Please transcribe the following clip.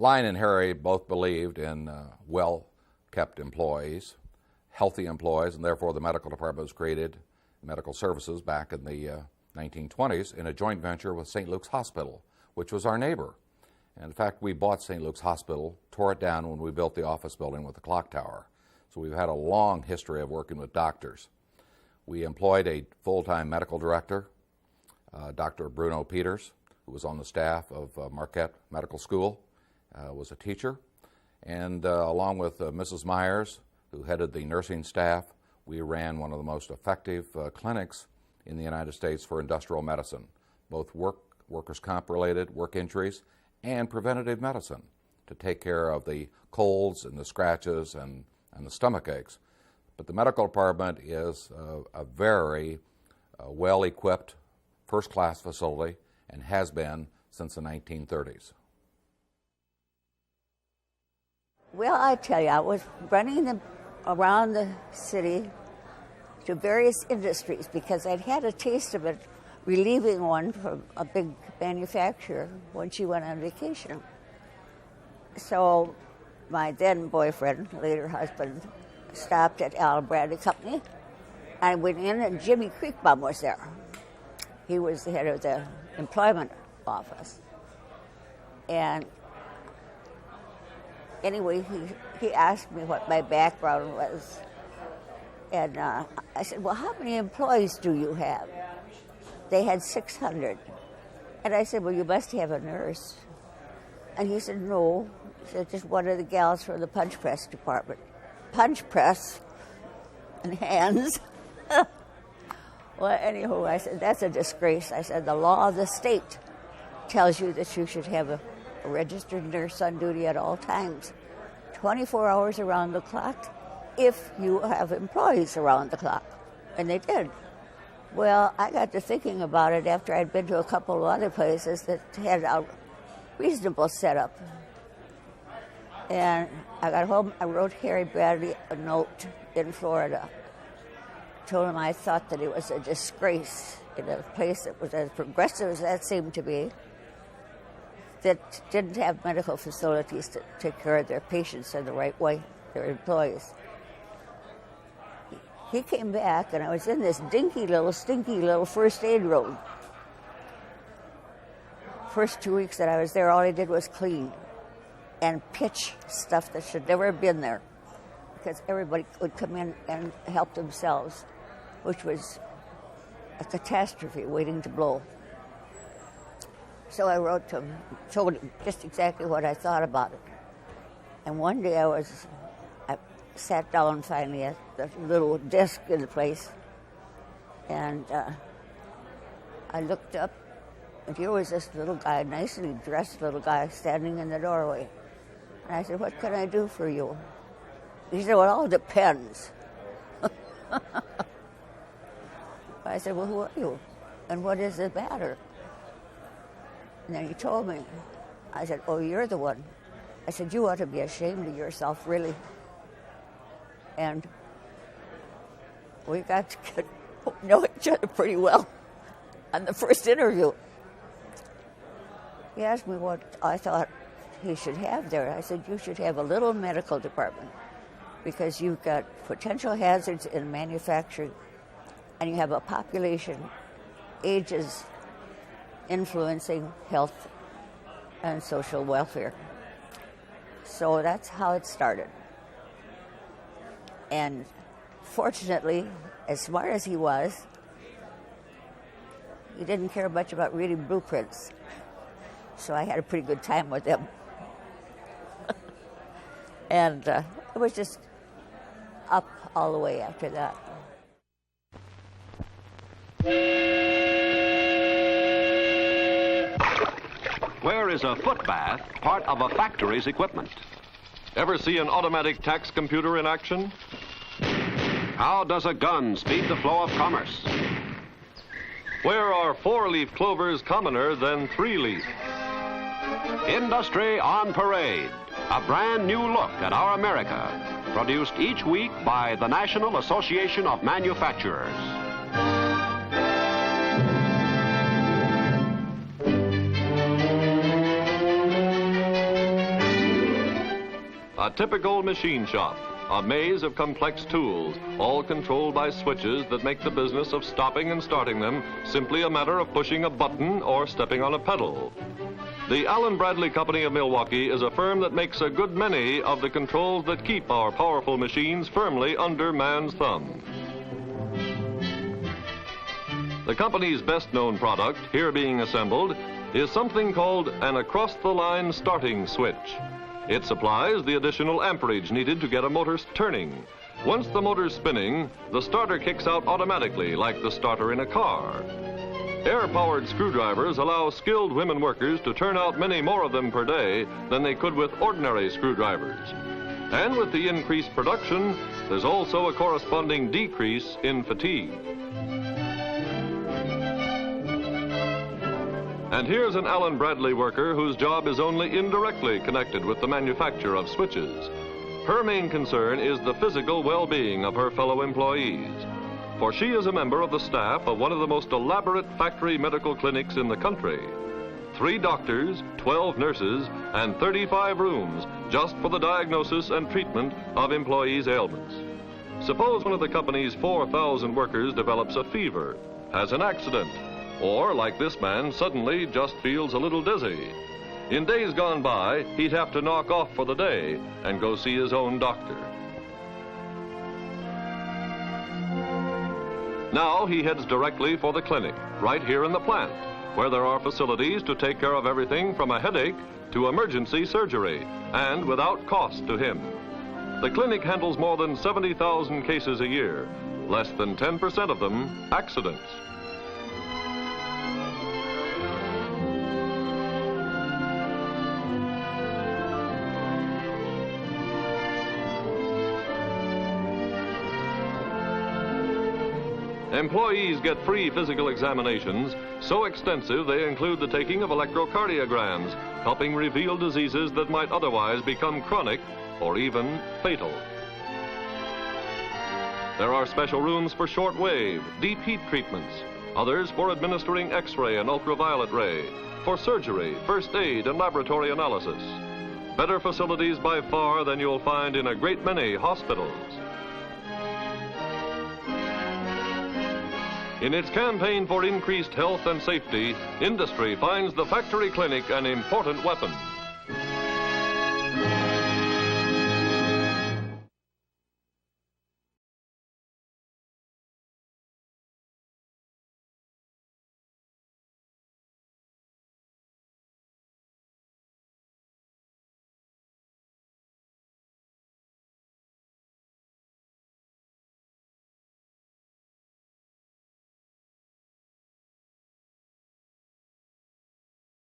Lion and Harry both believed in well-kept employees, healthy employees, and therefore the medical department was created, medical services, back in the 1920s in a joint venture with St. Luke's Hospital, which was our neighbor. And in fact, we bought St. Luke's Hospital, tore it down when we built the office building with the clock tower. So we've had a long history of working with doctors. We employed a full-time medical director, Dr. Bruno Peters, who was on the staff of Marquette Medical School, was a teacher. And along with Mrs. Myers, who headed the nursing staff, we ran one of the most effective clinics in the United States for industrial medicine, both workers' comp-related work injuries and preventative medicine to take care of the colds and the scratches and the stomach aches. But the medical department is a very well-equipped, first-class facility and has been since the 1930s. Well, I tell you, I was running around the city to various industries because I'd had a taste of it, relieving one from a big manufacturer when she went on vacation. So my then boyfriend, later husband, stopped at Al Bradley Company. I went in and Jimmy Creekbaum was there. He was the head of the employment office. And anyway, he asked me what my background was. And I said, well, how many employees do you have? They had 600. And I said, well, you must have a nurse. And he said, no. He said, just one of the gals from the punch press department. Punch press and hands. Well, anywho, I said, that's a disgrace. I said, the law of the state tells you that you should have a registered nurse on duty at all times, 24 hours around the clock, if you have employees around the clock. And they did. Well, I got to thinking about it after I'd been to a couple of other places that had a reasonable setup. And I got home, I wrote Harry Bradley a note in Florida. Told him I thought that it was a disgrace in a place that was as progressive as that seemed to be, that didn't have medical facilities to take care of their patients in the right way, their employees. He came back, and I was in this dinky little, stinky little first aid room. First 2 weeks that I was there, all I did was clean and pitch stuff that should never have been there, because everybody would come in and help themselves, which was a catastrophe waiting to blow. So I wrote to him, told him just exactly what I thought about it. And one day I sat down finally at the little desk in the place, and I looked up, and here was this little guy, nicely dressed little guy, standing in the doorway. And I said, what can I do for you? He said, well, it all depends. I said, well, who are you? And what is the matter? And then he told me. I said, oh, you're the one. I said, you ought to be ashamed of yourself, really. And we got to know each other pretty well on the first interview. He asked me what I thought he should have there. I said, you should have a little medical department because you've got potential hazards in manufacturing and you have a population, ages influencing health and social welfare. So that's how it started. And fortunately, as smart as he was, he didn't care much about reading blueprints. So I had a pretty good time with him. And it was just up all the way after that. Where is a foot bath part of a factory's equipment? Ever see an automatic tax computer in action? How does a gun speed the flow of commerce? Where are four-leaf clovers commoner than three-leaf? Industry on Parade, a brand new look at our America, produced each week by the National Association of Manufacturers. A typical machine shop, a maze of complex tools, all controlled by switches that make the business of stopping and starting them simply a matter of pushing a button or stepping on a pedal. The Allen Bradley Company of Milwaukee is a firm that makes a good many of the controls that keep our powerful machines firmly under man's thumb. The company's best-known product, here being assembled, is something called an across-the-line starting switch. It supplies the additional amperage needed to get a motor turning. Once the motor's spinning, the starter kicks out automatically like the starter in a car. Air-powered screwdrivers allow skilled women workers to turn out many more of them per day than they could with ordinary screwdrivers. And with the increased production, there's also a corresponding decrease in fatigue. And here's an Allen Bradley worker whose job is only indirectly connected with the manufacture of switches. Her main concern is the physical well-being of her fellow employees, for she is a member of the staff of one of the most elaborate factory medical clinics in the country. 3 doctors, 12 nurses, and 35 rooms just for the diagnosis and treatment of employees' ailments. Suppose one of the company's 4,000 workers develops a fever, has an accident, or, like this man, suddenly just feels a little dizzy. In days gone by, he'd have to knock off for the day and go see his own doctor. Now he heads directly for the clinic, right here in the plant, where there are facilities to take care of everything from a headache to emergency surgery, and without cost to him. The clinic handles more than 70,000 cases a year, less than 10% of them accidents. Employees get free physical examinations, so extensive they include the taking of electrocardiograms, helping reveal diseases that might otherwise become chronic or even fatal. There are special rooms for shortwave, deep heat treatments, others for administering X-ray and ultraviolet ray, for surgery, first aid, and laboratory analysis. Better facilities by far than you'll find in a great many hospitals. In its campaign for increased health and safety, industry finds the factory clinic an important weapon.